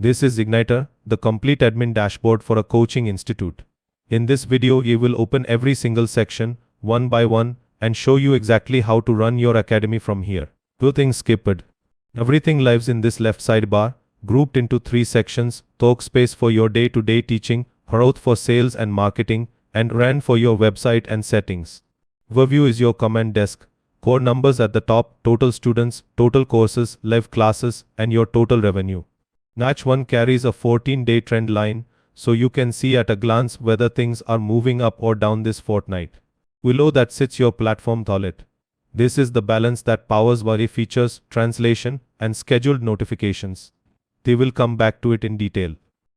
This is Igniter, the complete admin dashboard for a coaching institute. In this video, we will open every single section, one by one, and show you exactly how to run your academy from here. Two things skipped. Everything lives in this left sidebar, grouped into 3 sections: Talkspace for your day-to-day teaching, Growth for sales and marketing, and Run for your website and settings. Overview is your command desk. Core numbers at the top: total students, total courses, live classes, and your total revenue. Natch 1 carries a 14-day trend line, so you can see at a glance whether things are moving up or down this fortnight. Below that sits your platform wallet. This is the balance that powers Wari features, translation, and scheduled notifications. They will come back to it in detail.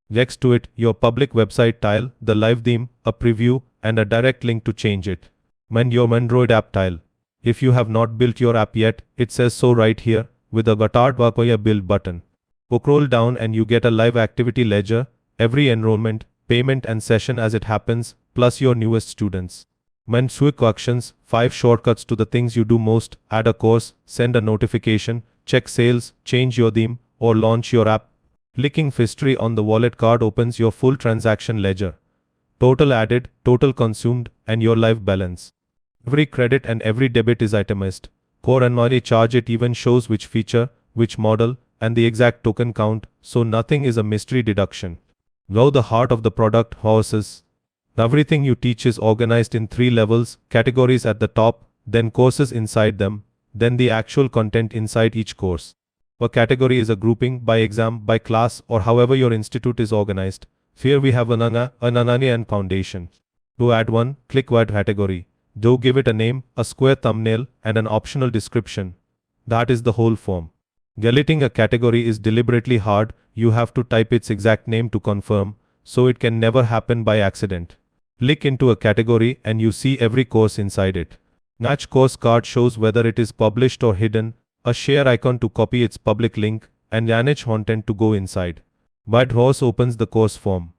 Next to it, your public website tile, the live theme, a preview, and a direct link to change it. And your Android app tile. If you have not built your app yet, it says so right here, with a Gatard Vakoya build button. Scroll down and you get a live activity ledger, every enrollment, payment and session as it happens, plus your newest students. Quick actions, 5 shortcuts to the things you do most: add a course, send a notification, check sales, change your theme, or launch your app. Clicking history on the wallet card opens your full transaction ledger. Total added, total consumed, and your live balance. Every credit and every debit is itemized. Core and charge it even shows which feature, which model, and the exact token count, so nothing is a mystery deduction. Now the heart of the product, horses. Everything you teach is organized in 3 levels: categories at the top, then courses inside them, then the actual content inside each course. A category is a grouping by exam, by class, or however your institute is organized. Here we have Ananya, and Foundation. To add one, click Add Category. Do give it a name, a square thumbnail, and an optional description. That is the whole form. Deleting a category is deliberately hard. You have to type its exact name to confirm, so it can never happen by accident. Click into a category and you see every course inside it. Natch course card shows whether it is published or hidden, a share icon to copy its public link, and manage content to go inside. But Ross opens the course form.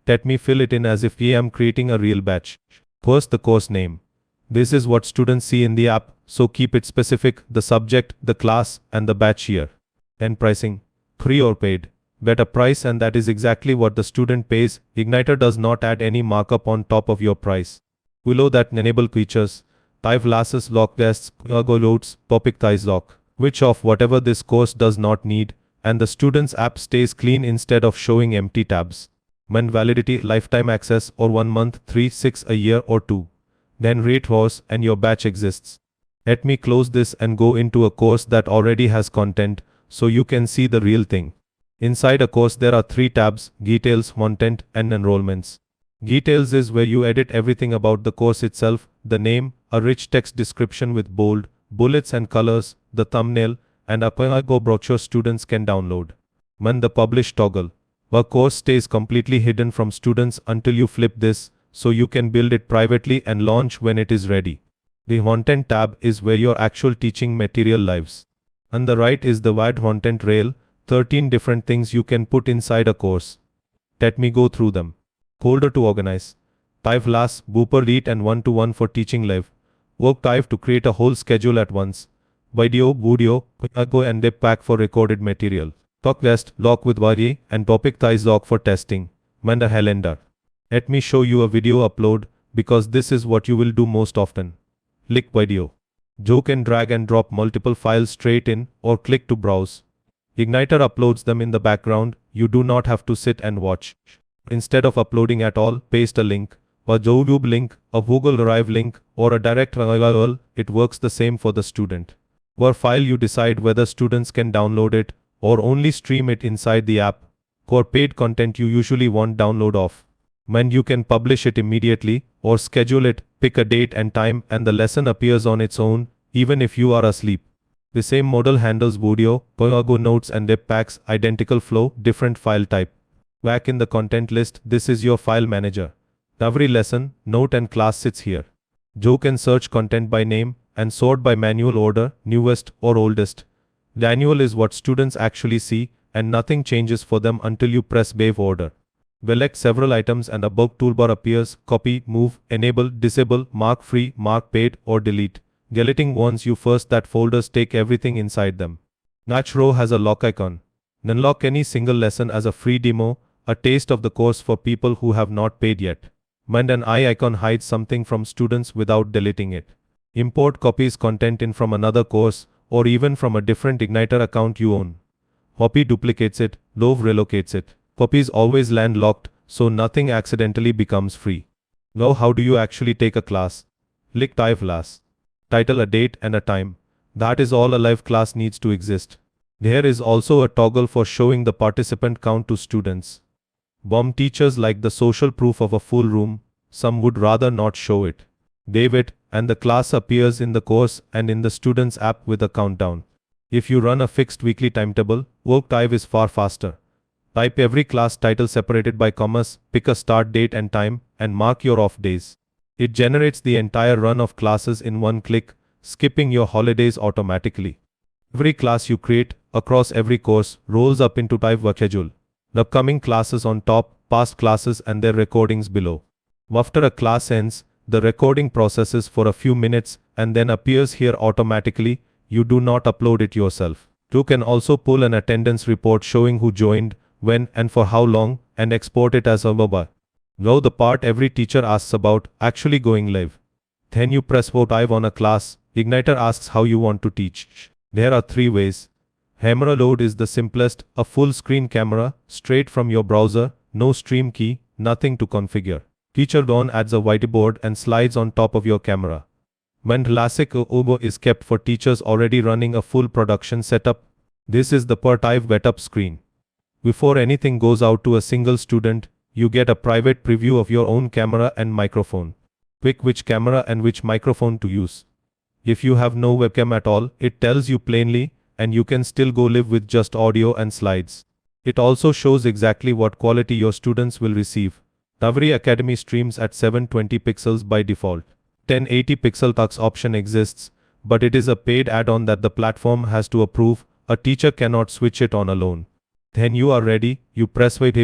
Let me fill it in as if I am creating a real batch. First, the course name. This is what students see in the app, so keep it specific: the subject, the class, and the batch year. Then pricing. Free or paid. Bet a price, and that is exactly what the student pays. Igniter does not add any markup on top of your price. Below that, enable features. Type lasses lock tests, go loads, topic ties lock. Which of whatever this course does not need, and the student's app stays clean instead of showing empty tabs. When validity, lifetime access, or 1 month, 3, 6, a year, or 2. Then rate horse and your batch exists. Let me close this and go into a course that already has content, so you can see the real thing. Inside a course there are 3 tabs: Details, Content, and Enrollments. Details is where you edit everything about the course itself: the name, a rich text description with bold, bullets and colors, the thumbnail, and a go brochure students can download. When the publish toggle. A course stays completely hidden from students until you flip this, so you can build it privately and launch when it is ready. The Content tab is where your actual teaching material lives. On the right is the wide content rail, 13 different things you can put inside a course. Let me go through them. Folder to organize. Type class, Booper Read, and 1-to-1 for teaching live. Work type to create a whole schedule at once. Video, go and dip pack for recorded material. Talk test, lock with Vari, and topic ties lock for testing. Manda Helender. Let me show you a video upload, because this is what you will do most often. Click video. Joe can drag and drop multiple files straight in, or click to browse. Igniter uploads them in the background. You do not have to sit and watch. Instead of uploading at all, paste a link, a YouTube link, a Google Drive link, or a direct URL. It works the same for the student. Per file you decide whether students can download it, or only stream it inside the app. For paid content you usually want download of. When you can publish it immediately, or schedule it, pick a date and time, and the lesson appears on its own, even if you are asleep. The same model handles video, go notes and dip packs, identical flow, different file type. Back in the content list, this is your file manager. Every lesson, note and class sits here. Joe can search content by name, and sort by manual order, newest or oldest. Manual is what students actually see, and nothing changes for them until you press Save Order. Select several items and a bulk toolbar appears: copy, move, enable, disable, mark free, mark paid, or delete. Deleting warns you first that folders take everything inside them. Natch row has a lock icon. Unlock any single lesson as a free demo, a taste of the course for people who have not paid yet. When an eye icon hides something from students without deleting it. Import copies content in from another course or even from a different Igniter account you own. Copy duplicates it, Love relocates it. Copies always land locked, so nothing accidentally becomes free. Now how do you actually take a class? Click Live Class. Title a date and a time. That is all a live class needs to exist. There is also a toggle for showing the participant count to students. Bomb teachers like the social proof of a full room, some would rather not show it. Leave it, and the class appears in the course and in the student's app with a countdown. If you run a fixed weekly timetable, work is far faster. Type every class title separated by commas, pick a start date and time, and mark your off days. It generates the entire run of classes in one click, skipping your holidays automatically. Every class you create, across every course, rolls up into type schedule. The upcoming classes on top, past classes and their recordings below. After a class ends, the recording processes for a few minutes and then appears here automatically. You do not upload it yourself. You can also pull an attendance report showing who joined, when and for how long, and export it as a WebA. Now the part every teacher asks about, actually going live. Then you press vote live on a class. Igniter asks how you want to teach. There are 3 ways. Camera load is the simplest, a full screen camera, straight from your browser, no stream key, nothing to configure. Teacher Dawn adds a whiteboard and slides on top of your camera. When classic OBO is kept for teachers already running a full production setup. This is the per type setup screen. Before anything goes out to a single student, you get a private preview of your own camera and microphone. Pick which camera and which microphone to use. If you have no webcam at all, it tells you plainly, and you can still go live with just audio and slides. It also shows exactly what quality your students will receive. Every academy streams at 720 pixels by default. 1080 pixel tux option exists, but it is a paid add-on that the platform has to approve. A teacher cannot switch it on alone. Then you are ready, you press wait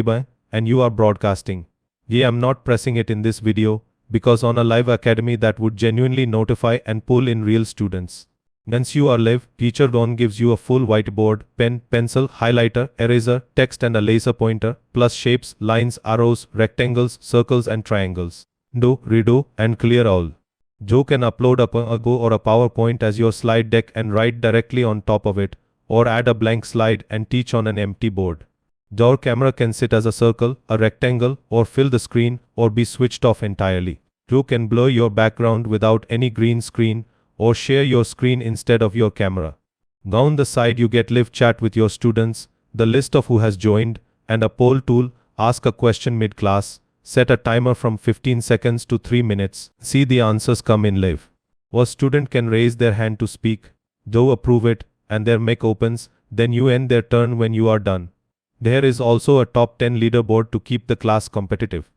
and you are broadcasting. Yeah, I'm not pressing it in this video, because on a live academy that would genuinely notify and pull in real students. Once you are live, Teacher Dawn gives you a full whiteboard, pen, pencil, highlighter, eraser, text and a laser pointer, plus shapes, lines, arrows, rectangles, circles and triangles. Do, redo, and clear all. Joe can upload a Go or a PowerPoint as your slide deck and write directly on top of it, or add a blank slide and teach on an empty board. Your camera can sit as a circle, a rectangle, or fill the screen, or be switched off entirely. You can blur your background without any green screen, or share your screen instead of your camera. Down the side you get live chat with your students, the list of who has joined, and a poll tool, ask a question mid-class, set a timer from 15 seconds to 3 minutes, see the answers come in live. A student can raise their hand to speak, do approve it, and their mic opens, then you end their turn when you are done. There is also a top 10 leaderboard to keep the class competitive.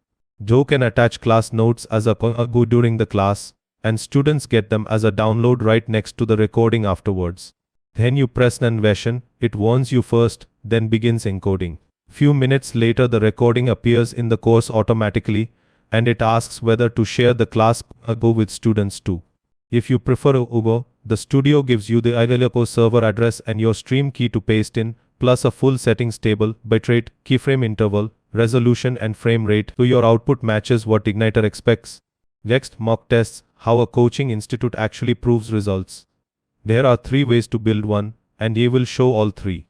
Joe can attach class notes as a go during the class, and students get them as a download right next to the recording afterwards. Then you press Navigation, it warns you first, then begins encoding. Few minutes later the recording appears in the course automatically, and it asks whether to share the class go with students too. If you prefer Ugo, the studio gives you the igniterapp server address and your stream key to paste in, plus a full settings table, bitrate, keyframe interval, resolution and frame rate, so your output matches what Igniter expects. Next, mock tests, how a coaching institute actually proves results. There are 3 ways to build one, and we will show all 3.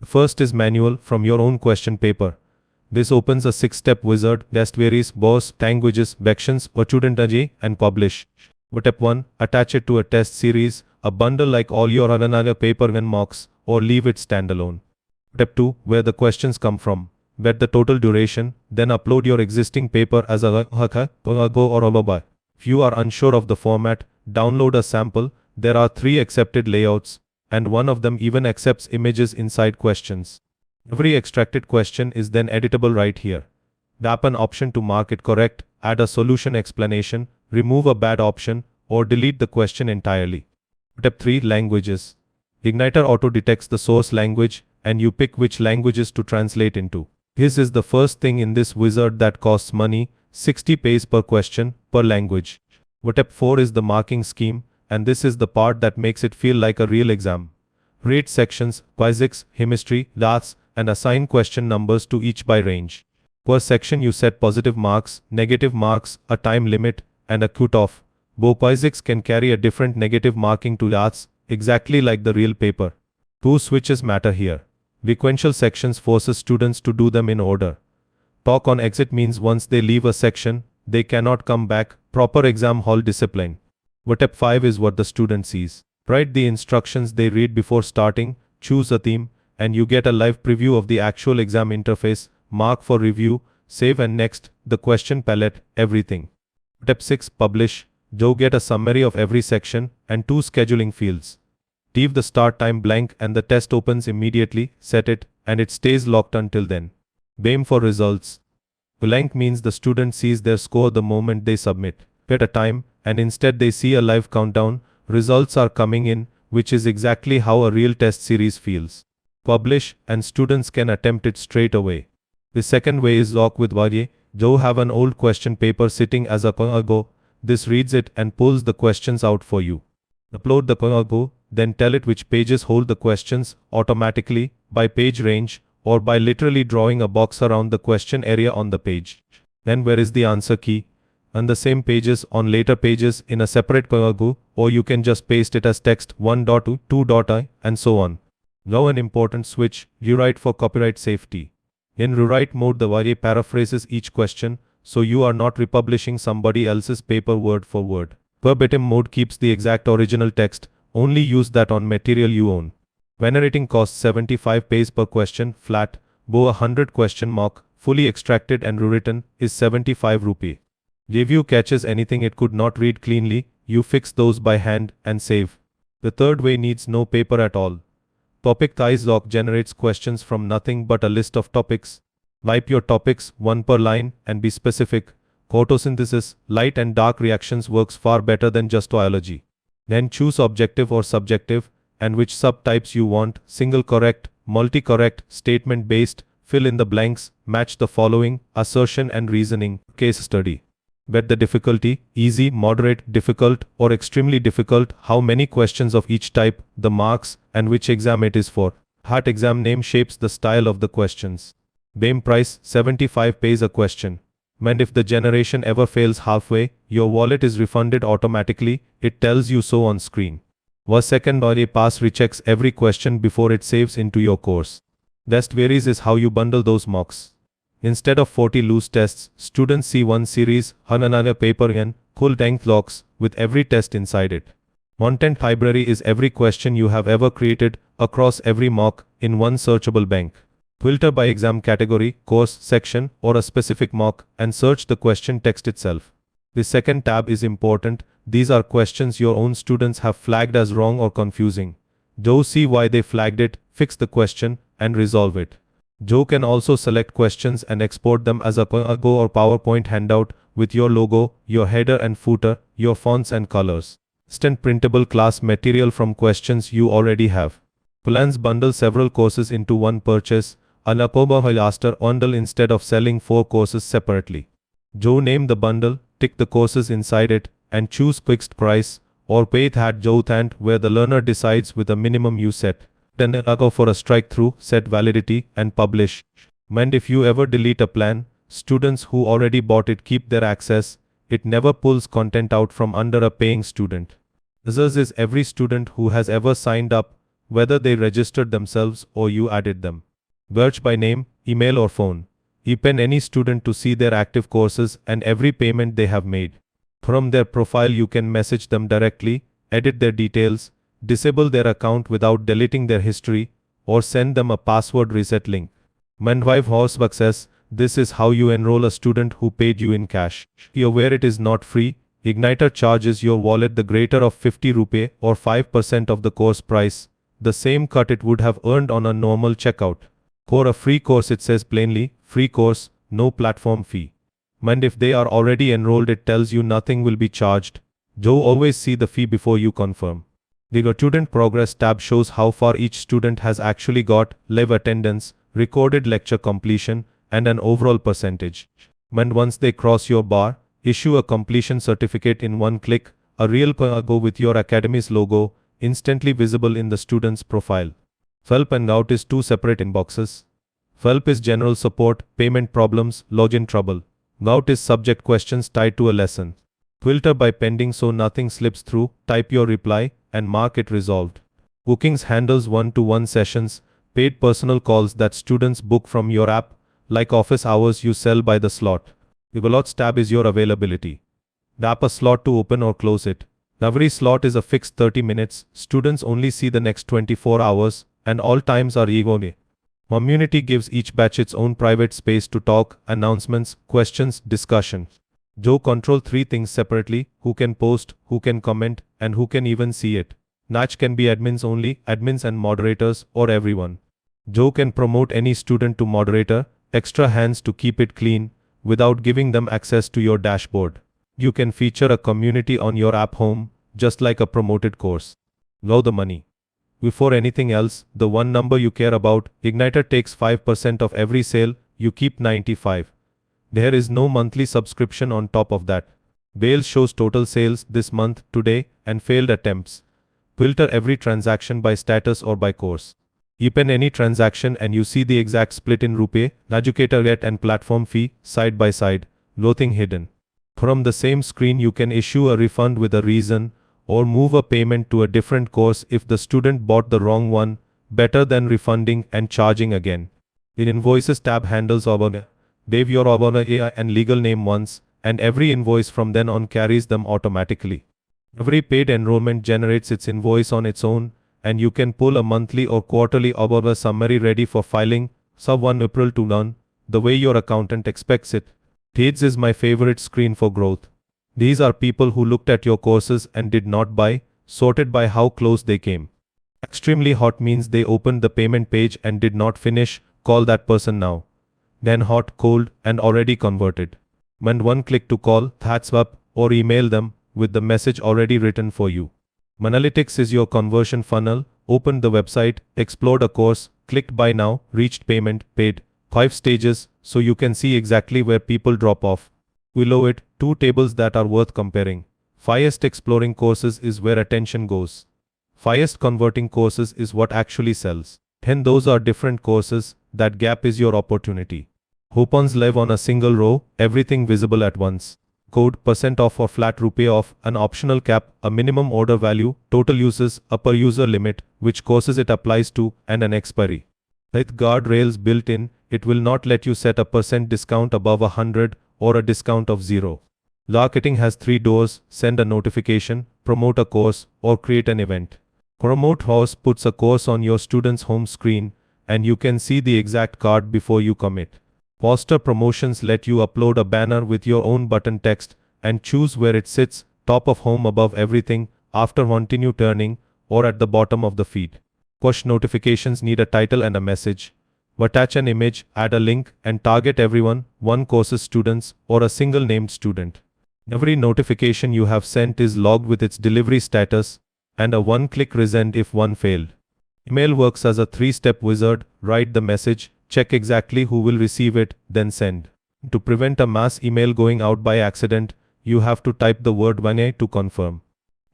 The first is manual, from your own question paper. This opens a 6-step wizard, test varies, boss, languages, sections, student and publish. Step 1, attach it to a test series, a bundle like all your other paper and mocks, or leave it standalone. Step 2, where the questions come from. Get the total duration, then upload your existing paper as a go or a baba. If you are unsure of the format, download a sample. There are 3 accepted layouts, and one of them even accepts images inside questions. Every extracted question is then editable right here. Tap an option to mark it correct, add a solution explanation, remove a bad option, or delete the question entirely. Step 3, languages. Igniter auto detects the source language, and you pick which languages to translate into. This is the first thing in this wizard that costs money, 60 paise per question, per language. Step 4 is the marking scheme, and this is the part that makes it feel like a real exam. Rate sections, physics, chemistry, maths, and assign question numbers to each by range. Per section you set positive marks, negative marks, a time limit, and a cutoff. Both physics can carry a different negative marking to arts, exactly like the real paper. Two switches matter here. Sequential sections forces students to do them in order. Talk on exit means once they leave a section, they cannot come back, proper exam hall discipline. Step 5 is what the student sees. Write the instructions they read before starting, choose a theme, and you get a live preview of the actual exam interface, mark for review, save and next, the question palette, everything. Step 6, publish. You get a summary of every section and 2 scheduling fields. Leave the start time blank and the test opens immediately, set it, and it stays locked until then. Aim for results. Blank means the student sees their score the moment they submit. At a time, and instead they see a live countdown, results are coming in, which is exactly how a real test series feels. Publish, and students can attempt it straight away. The second way is lock with Varye. You have an old question paper sitting as a go. This reads it and pulls the questions out for you. Upload the go, then tell it which pages hold the questions automatically, by page range, or by literally drawing a box around the question area on the page. Then where is the answer key? On the same pages, on later pages, in a separate go, or you can just paste it as text 1.2, 2.I, and so on. Now an important switch, rewrite for copyright safety. In rewrite mode the Varye paraphrases each question, so you are not republishing somebody else's paper word for word. Verbatim mode keeps the exact original text, only use that on material you own. Venerating costs 75 paise per question, flat, bow 100 question mark, fully extracted and rewritten, is 75 rupee. Review catches anything it could not read cleanly, you fix those by hand, and save. The third way needs no paper at all. Topic Thighs Lock generates questions from nothing but a list of topics. Type your topics, one per line, and be specific. Photosynthesis, light and dark reactions works far better than just biology. Then choose objective or subjective, and which subtypes you want, single correct, multi-correct, statement-based, fill in the blanks, match the following, assertion and reasoning, case study. Bet the difficulty, easy, moderate, difficult, or extremely difficult, how many questions of each type, the marks, and which exam it is for. Heart exam name shapes the style of the questions. BAME price, 75 paise a question. And if the generation ever fails halfway, your wallet is refunded automatically, it tells you so on screen. Was second or a pass rechecks every question before it saves into your course. Best varies is how you bundle those mocks. Instead of 40 loose tests, students see one series, Hananana paper and full length locks, with every test inside it. Content library is every question you have ever created, across every mock, in one searchable bank. Filter by exam category, course, section, or a specific mock, and search the question text itself. The second tab is important. These are questions your own students have flagged as wrong or confusing. Joe see why they flagged it, fix the question, and resolve it. Joe can also select questions and export them as a Go or PowerPoint handout with your logo, your header and footer, your fonts and colors. Instant printable class material from questions you already have. Plans bundle several courses into one purchase. Anapoba Hilaster bundle instead of selling 4 courses separately. Joe name the bundle, tick the courses inside it, and choose fixed price, or pay that Joe Thant where the learner decides with a minimum you set. Then go for a strike through, set validity, and publish. And if you ever delete a plan, students who already bought it keep their access, it never pulls content out from under a paying student. This is every student who has ever signed up, whether they registered themselves or you added them. Search by name, email or phone. Open any student to see their active courses and every payment they have made. From their profile you can message them directly, edit their details, disable their account without deleting their history, or send them a password reset link. Mandvive Horse Success, this is how you enroll a student who paid you in cash. Be aware it is not free. Igniter charges your wallet the greater of 50 rupee or 5% of the course price, the same cut it would have earned on a normal checkout. For a free course it says plainly, free course, no platform fee. And if they are already enrolled it tells you nothing will be charged. Joe always see the fee before you confirm. The Student Progress tab shows how far each student has actually got, live attendance, recorded lecture completion, and an overall percentage. And once they cross your bar, issue a completion certificate in one click, a real go with your academy's logo, instantly visible in the student's profile. Help and out is 2 separate inboxes. FELP is general support, payment problems, login trouble. GOUT is subject questions tied to a lesson. Filter by pending so nothing slips through, type your reply, and mark it resolved. Bookings handles one-to-one sessions, paid personal calls that students book from your app, like office hours you sell by the slot. Evaluates tab is your availability. Tap a slot to open or close it. Every slot is a fixed 30 minutes, students only see the next 24 hours, and all times are equal. Community gives each batch its own private space to talk, announcements, questions, discussion. Joe control three things separately: who can post, who can comment, and who can even see it. Natch can be admins only, admins and moderators, or everyone. Joe can promote any student to moderator, extra hands to keep it clean, without giving them access to your dashboard. You can feature a community on your app home, just like a promoted course. Now the money. Before anything else, the one number you care about, Igniter takes 5% of every sale, you keep 95. There is no monthly subscription on top of that. Bales shows total sales this month, today, and failed attempts. Filter every transaction by status or by course. Open any transaction and you see the exact split in rupee, educator rate and platform fee, side by side, nothing hidden. From the same screen you can issue a refund with a reason, or move a payment to a different course if the student bought the wrong one, better than refunding and charging again. The Invoices tab handles Obana. Save your Obana AI and legal name once, and every invoice from then on carries them automatically. Every paid enrollment generates its invoice on its own, and you can pull a monthly or quarterly Obana summary ready for filing, sub 1 April to none, the way your accountant expects it. Dates is my favorite screen for growth. These are people who looked at your courses and did not buy, sorted by how close they came. Extremely hot means they opened the payment page and did not finish, call that person now. Then hot, cold, and already converted. When one click to call, that's up, or email them, with the message already written for you. Analytics is your conversion funnel, opened the website, explored a course, clicked buy now, reached payment, paid. 5 stages, so you can see exactly where people drop off. Below it, 2 tables that are worth comparing. Highest exploring courses is where attention goes. Highest converting courses is what actually sells. Then those are different courses, that gap is your opportunity. Coupons live on a single row, everything visible at once. Code, % off or flat rupee off, an optional cap, a minimum order value, total uses, a per user limit, which courses it applies to, and an expiry. With guardrails built in, it will not let you set a % discount above 100 or a discount of 0. Marketing has 3 doors: send a notification, promote a course, or create an event. Promote Horse puts a course on your student's home screen, and you can see the exact card before you commit. Poster promotions let you upload a banner with your own button text and choose where it sits, top of home above everything, after continue turning, or at the bottom of the feed. Push notifications need a title and a message. Attach an image, add a link, and target everyone, one course's students, or a single named student. Every notification you have sent is logged with its delivery status, and a one-click resend if one failed. Email works as a 3-step wizard: write the message, check exactly who will receive it, then send. To prevent a mass email going out by accident, you have to type the word "one" to confirm.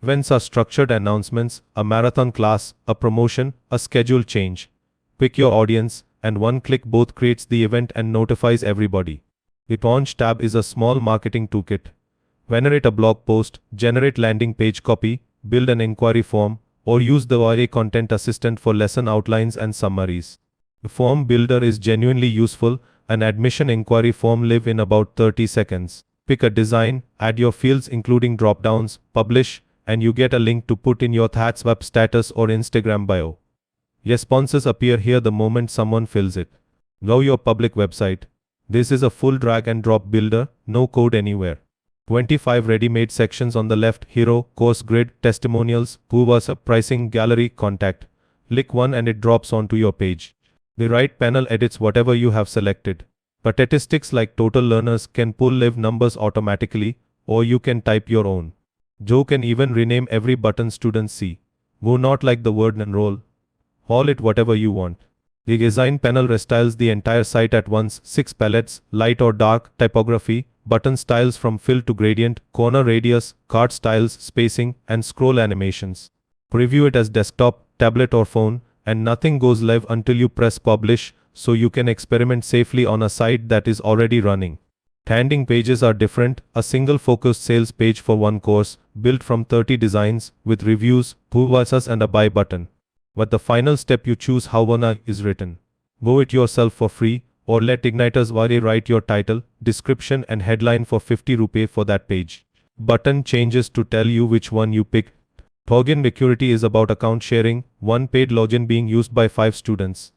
Events are structured announcements, a marathon class, a promotion, a schedule change. Pick your audience, and one click both creates the event and notifies everybody. The Launch tab is a small marketing toolkit. Generate a blog post, generate landing page copy, build an inquiry form, or use the OA Content Assistant for lesson outlines and summaries. The form builder is genuinely useful. An admission inquiry form live in about 30 seconds. Pick a design, add your fields including drop-downs, publish, and you get a link to put in your WhatsApp status or Instagram bio. Responses appear here the moment someone fills it. Now your public website. This is a full drag and drop builder, no code anywhere. 25 ready-made sections on the left: hero, course grid, testimonials, Buvasa, pricing, gallery, contact. Click one and it drops onto your page. The right panel edits whatever you have selected. Statistics like total learners can pull live numbers automatically, or you can type your own. Joe can even rename every button students see. Go not like the word enroll. Call it whatever you want. The design panel restyles the entire site at once: 6 palettes, light or dark, typography, button styles from fill to gradient, corner radius, card styles, spacing, and scroll animations. Preview it as desktop, tablet or phone, and nothing goes live until you press publish, so you can experiment safely on a site that is already running. Landing pages are different, a single focused sales page for one course, built from 30 designs, with reviews, pull-buttons and a buy button. But the final step, you choose how one is written. Go it yourself for free, or let Igniters write your title, description and headline for 50 rupee for that page. Button changes to tell you which one you pick. Login security is about account sharing, one paid login being used by 5 students.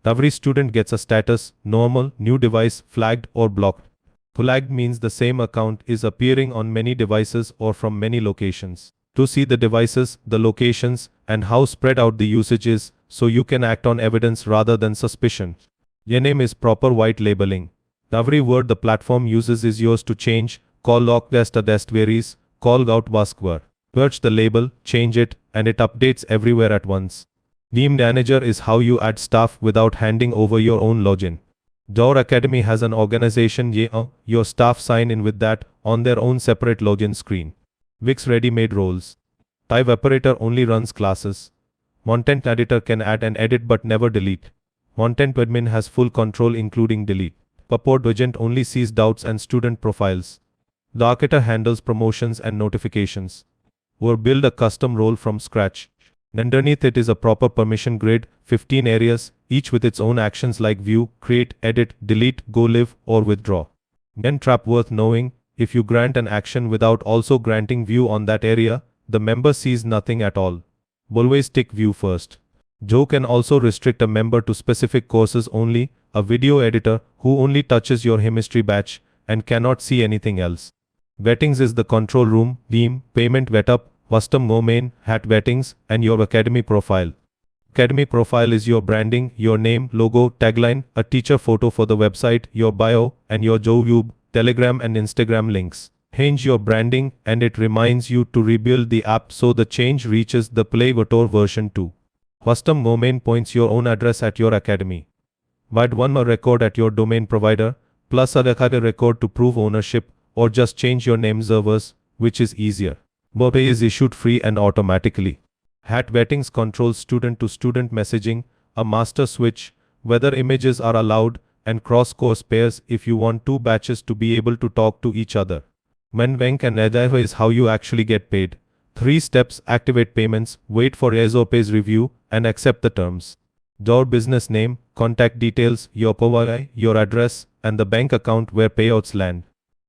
Every student gets a status, normal, new device, flagged or blocked. Flagged means the same account is appearing on many devices or from many locations. To see the devices, the locations, and how spread out the usage is, so you can act on evidence rather than suspicion. Your name is proper white labeling. Every word the platform uses is yours to change. Call log test a test varies, call out baskwer. Search the label, change it, and it updates everywhere at once. Team manager is how you add staff without handing over your own login. Your academy has an organization, your staff sign in with that on their own separate login screen. Wix ready-made roles. Type operator only runs classes. Content editor can add and edit but never delete. Content admin has full control including delete. Support agent only sees doubts and student profiles. The marketer handles promotions and notifications. Or build a custom role from scratch. Underneath it is a proper permission grid, 15 areas, each with its own actions like view, create, edit, delete, go live, or withdraw. Trap worth knowing, if you grant an action without also granting view on that area, the member sees nothing at all. Always tick view first. Joe can also restrict a member to specific courses only, a video editor who only touches your chemistry batch and cannot see anything else. Wettings is the control room, theme, payment setup, custom domain, hat wettings, and your academy profile. Academy profile is your branding, your name, logo, tagline, a teacher photo for the website, your bio, and your YouTube, Telegram and Instagram links. Change your branding and it reminds you to rebuild the app so the change reaches the Play Store version 2. Custom domain points your own address at your academy. Add one more record at your domain provider, plus a record to prove ownership, or just change your name servers, which is easier. Bope is issued free and automatically. Hat wettings controls student-to-student messaging, a master switch, whether images are allowed, and cross-course pairs if you want two batches to be able to talk to each other. Wenk and Edaiva is how you actually get paid. 3 steps: activate payments, wait for Rezope's review, and accept the terms. Your business name, contact details, your POI, your address, and the bank account where payouts land.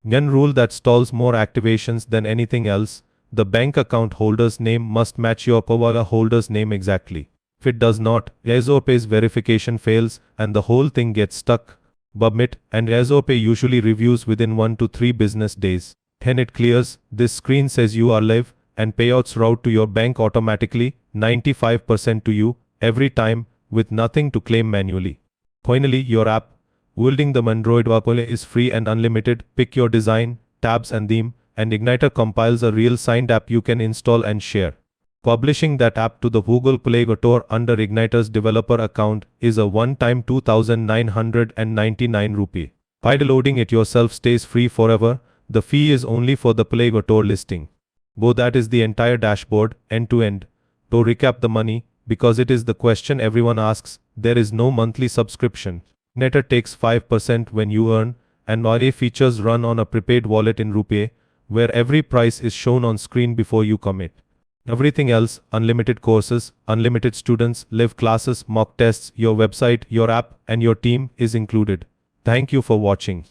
One rule that stalls more activations than anything else: the bank account holder's name must match your POI holder's name exactly. If it does not, Rezope's verification fails and the whole thing gets stuck. Submit, and Rezope usually reviews within 1 to 3 business days. Then it clears, this screen says you are live, and payouts route to your bank automatically, 95% to you, every time, with nothing to claim manually. Finally, your app. Building the Android app is free and unlimited. Pick your design, tabs and theme, and Igniter compiles a real signed app you can install and share. Publishing that app to the Google Play Store under Igniter's developer account is a one-time 2,999 rupee. By downloading it yourself stays free forever. The fee is only for the Play Store listing. That is the entire dashboard, end to end. To recap the money, because it is the question everyone asks, there is no monthly subscription. Igniter takes 5% when you earn, and RA features run on a prepaid wallet in Rupee, where every price is shown on screen before you commit. Everything else, unlimited courses, unlimited students, live classes, mock tests, your website, your app, and your team is included. Thank you for watching.